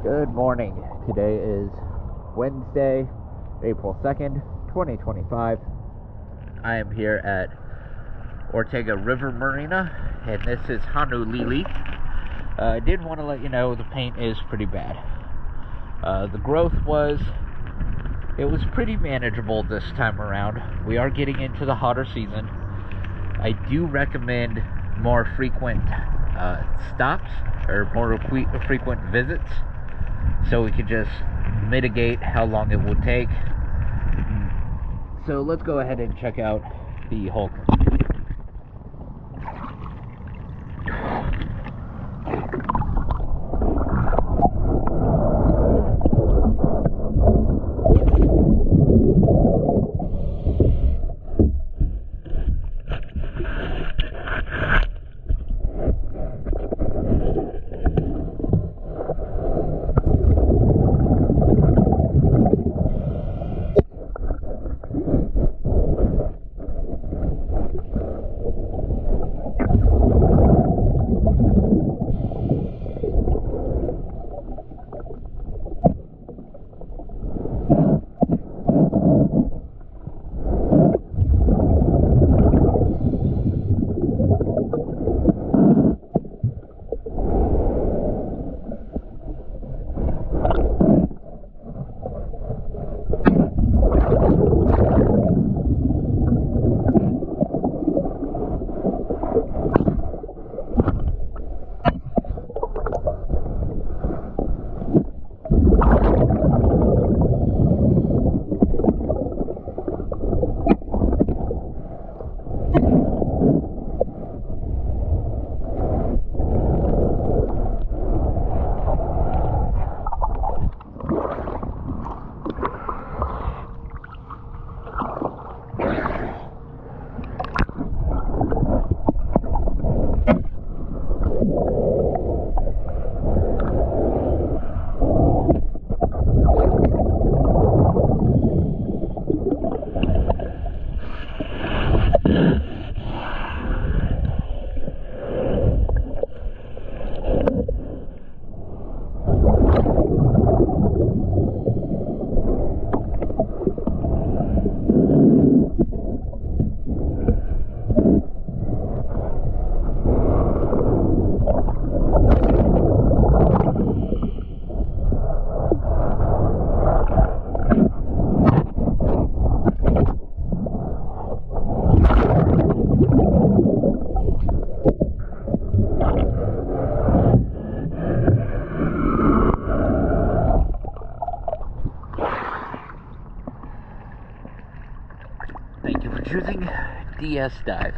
Good morning. Today is Wednesday, April 2nd, 2025. I am here at Ortega River Marina, and this is Honu Lele. I did want to let you know the paint is pretty bad. The growth was pretty manageable this time around. We are getting into the hotter season. I do recommend more frequent stops or more frequent visits, so we can just mitigate how long it will take. So let's go ahead and check out the Hulk. Thank you for choosing DS Dive.